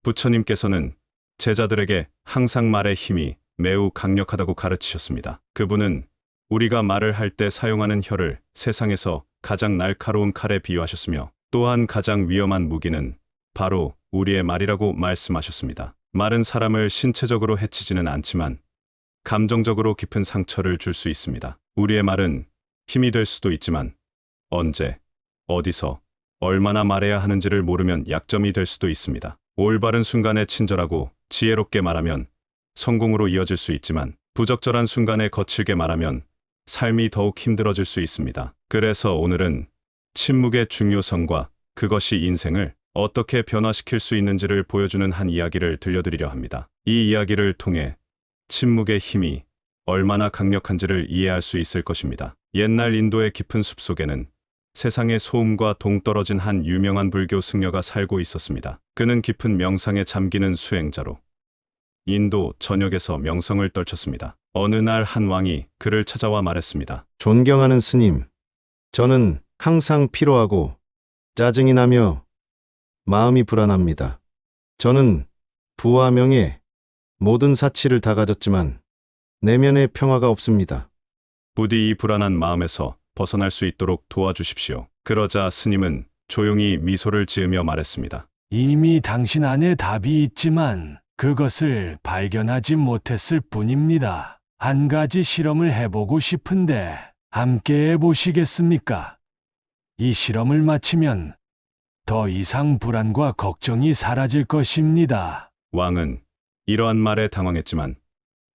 부처님께서는 제자들에게 항상 말의 힘이 매우 강력하다고 가르치셨습니다. 그분은 우리가 말을 할 때 사용하는 혀를 세상에서 가장 날카로운 칼에 비유하셨으며 또한 가장 위험한 무기는 바로 우리의 말이라고 말씀하셨습니다. 말은 사람을 신체적으로 해치지는 않지만 감정적으로 깊은 상처를 줄 수 있습니다. 우리의 말은 힘이 될 수도 있지만 언제, 어디서, 얼마나 말해야 하는지를 모르면 약점이 될 수도 있습니다. 올바른 순간에 친절하고 지혜롭게 말하면 성공으로 이어질 수 있지만 부적절한 순간에 거칠게 말하면 삶이 더욱 힘들어질 수 있습니다. 그래서 오늘은 침묵의 중요성과 그것이 인생을 어떻게 변화시킬 수 있는지를 보여주는 한 이야기를 들려드리려 합니다. 이 이야기를 통해 침묵의 힘이 얼마나 강력한지를 이해할 수 있을 것입니다. 옛날 인도의 깊은 숲속에는 세상의 소음과 동떨어진 한 유명한 불교 승려가 살고 있었습니다. 그는 깊은 명상에 잠기는 수행자로 인도 전역에서 명성을 떨쳤습니다. 어느 날 한 왕이 그를 찾아와 말했습니다. 존경하는 스님, 저는 항상 피로하고 짜증이 나며 마음이 불안합니다. 저는 부와 명예, 모든 사치를 다 가졌지만 내면의 평화가 없습니다. 부디 이 불안한 마음에서 벗어날 수 있도록 도와주십시오. 그러자 스님은 조용히 미소를 지으며 말했습니다. 이미 당신 안에 답이 있지만 그것을 발견하지 못했을 뿐입니다. 한 가지 실험을 해보고 싶은데 함께 해보시겠습니까? 이 실험을 마치면 더 이상 불안과 걱정이 사라질 것입니다. 왕은 이러한 말에 당황했지만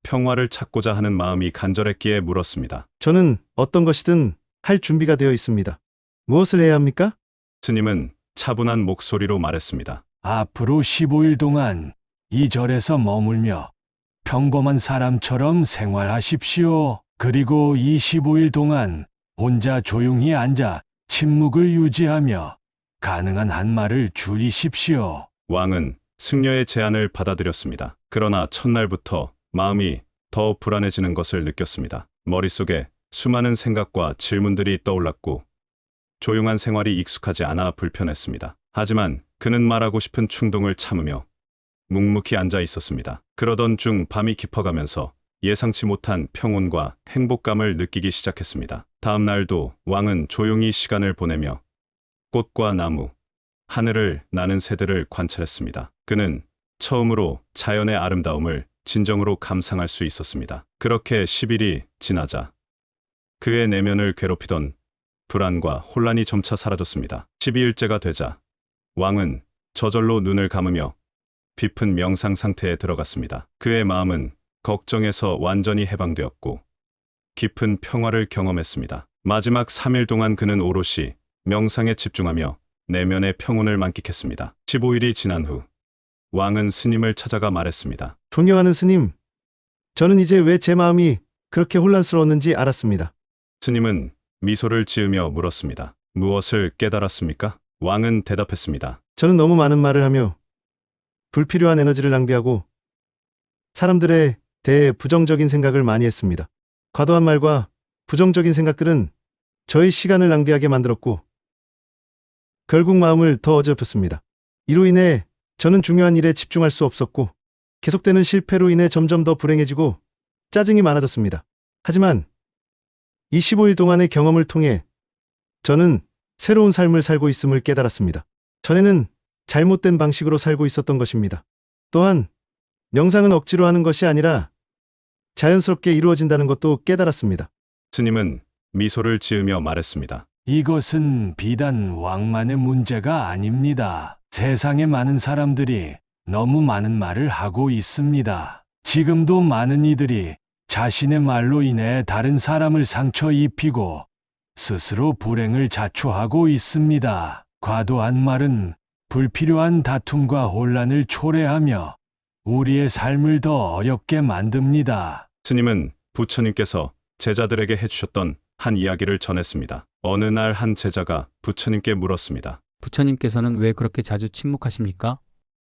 평화를 찾고자 하는 마음이 간절했기에 물었습니다. 저는 어떤 것이든 할 준비가 되어 있습니다. 무엇을 해야 합니까? 스님은 차분한 목소리로 말했습니다. 앞으로 15일 동안 이 절에서 머물며 평범한 사람처럼 생활하십시오. 그리고 이 15일 동안 혼자 조용히 앉아 침묵을 유지하며 가능한 한 말을 줄이십시오. 왕은 승려의 제안을 받아들였습니다. 그러나 첫날부터 마음이 더 불안해지는 것을 느꼈습니다. 머릿속에 수많은 생각과 질문들이 떠올랐고 조용한 생활이 익숙하지 않아 불편했습니다. 하지만 그는 말하고 싶은 충동을 참으며 묵묵히 앉아 있었습니다. 그러던 중 밤이 깊어가면서 예상치 못한 평온과 행복감을 느끼기 시작했습니다. 다음 날도 왕은 조용히 시간을 보내며 꽃과 나무, 하늘을 나는 새들을 관찰했습니다. 그는 처음으로 자연의 아름다움을 진정으로 감상할 수 있었습니다. 그렇게 10일이 지나자 그의 내면을 괴롭히던 불안과 혼란이 점차 사라졌습니다. 12일째가 되자 왕은 저절로 눈을 감으며 깊은 명상 상태에 들어갔습니다. 그의 마음은 걱정에서 완전히 해방되었고 깊은 평화를 경험했습니다. 마지막 3일 동안 그는 오롯이 명상에 집중하며 내면의 평온을 만끽했습니다. 15일이 지난 후 왕은 스님을 찾아가 말했습니다. 존경하는 스님, 저는 이제 왜 제 마음이 그렇게 혼란스러웠는지 알았습니다. 스님은 미소를 지으며 물었습니다. 무엇을 깨달았습니까? 왕은 대답했습니다. 저는 너무 많은 말을 하며 불필요한 에너지를 낭비하고 사람들에 대해 부정적인 생각을 많이 했습니다. 과도한 말과 부정적인 생각들은 저의 시간을 낭비하게 만들었고 결국 마음을 더 어지럽혔습니다. 이로 인해 저는 중요한 일에 집중할 수 없었고 계속되는 실패로 인해 점점 더 불행해지고 짜증이 많아졌습니다. 하지만 이 15일 동안의 경험을 통해 저는 새로운 삶을 살고 있음을 깨달았습니다. 전에는 잘못된 방식으로 살고 있었던 것입니다. 또한 명상은 억지로 하는 것이 아니라 자연스럽게 이루어진다는 것도 깨달았습니다. 스님은 미소를 지으며 말했습니다. 이것은 비단 왕만의 문제가 아닙니다. 세상에 많은 사람들이 너무 많은 말을 하고 있습니다. 지금도 많은 이들이 자신의 말로 인해 다른 사람을 상처 입히고 스스로 불행을 자초하고 있습니다. 과도한 말은 불필요한 다툼과 혼란을 초래하며 우리의 삶을 더 어렵게 만듭니다. 스님은 부처님께서 제자들에게 해주셨던 한 이야기를 전했습니다. 어느 날 한 제자가 부처님께 물었습니다. 부처님께서는 왜 그렇게 자주 침묵하십니까?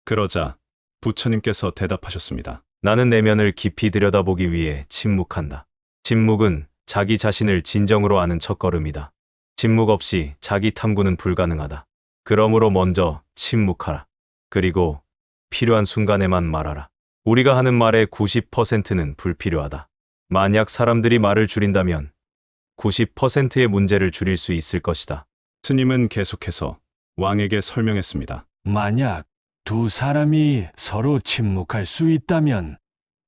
그러자 부처님께서 대답하셨습니다. 나는 내면을 깊이 들여다보기 위해 침묵한다. 침묵은 자기 자신을 진정으로 아는 첫걸음이다. 침묵 없이 자기 탐구는 불가능하다. 그러므로 먼저 침묵하라. 그리고 필요한 순간에만 말하라. 우리가 하는 말의 90%는 불필요하다. 만약 사람들이 말을 줄인다면 90%의 문제를 줄일 수 있을 것이다. 스님은 계속해서 왕에게 설명했습니다. 만약 두 사람이 서로 침묵할 수 있다면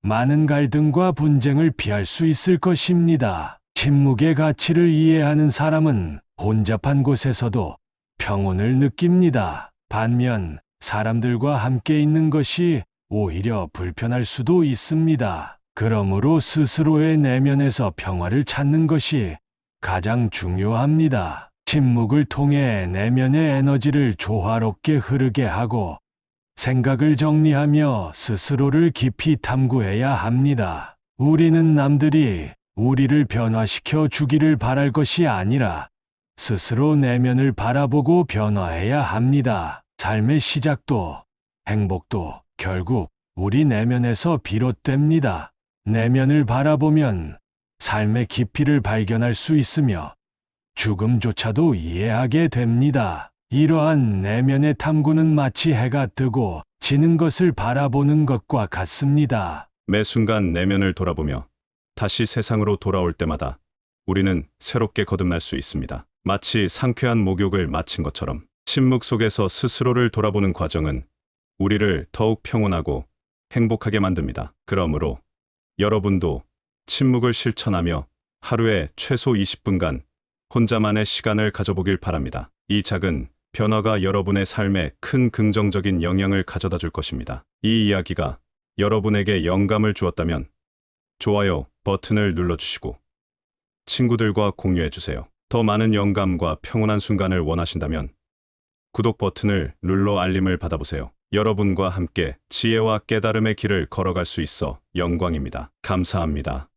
많은 갈등과 분쟁을 피할 수 있을 것입니다. 침묵의 가치를 이해하는 사람은 혼잡한 곳에서도 평온을 느낍니다. 반면 사람들과 함께 있는 것이 오히려 불편할 수도 있습니다. 그러므로 스스로의 내면에서 평화를 찾는 것이 가장 중요합니다. 침묵을 통해 내면의 에너지를 조화롭게 흐르게 하고 생각을 정리하며 스스로를 깊이 탐구해야 합니다. 우리는 남들이 우리를 변화시켜 주기를 바랄 것이 아니라 스스로 내면을 바라보고 변화해야 합니다. 삶의 시작도 행복도 결국 우리 내면에서 비롯됩니다. 내면을 바라보면 삶의 깊이를 발견할 수 있으며 죽음조차도 이해하게 됩니다. 이러한 내면의 탐구는 마치 해가 뜨고 지는 것을 바라보는 것과 같습니다. 매 순간 내면을 돌아보며 다시 세상으로 돌아올 때마다 우리는 새롭게 거듭날 수 있습니다. 마치 상쾌한 목욕을 마친 것처럼 침묵 속에서 스스로를 돌아보는 과정은 우리를 더욱 평온하고 행복하게 만듭니다. 그러므로 여러분도 침묵을 실천하며 하루에 최소 20분간 혼자만의 시간을 가져보길 바랍니다. 이 작은 변화가 여러분의 삶에 큰 긍정적인 영향을 가져다 줄 것입니다. 이 이야기가 여러분에게 영감을 주었다면 좋아요 버튼을 눌러주시고 친구들과 공유해주세요. 더 많은 영감과 평온한 순간을 원하신다면 구독 버튼을 눌러 알림을 받아보세요. 여러분과 함께 지혜와 깨달음의 길을 걸어갈 수 있어 영광입니다. 감사합니다.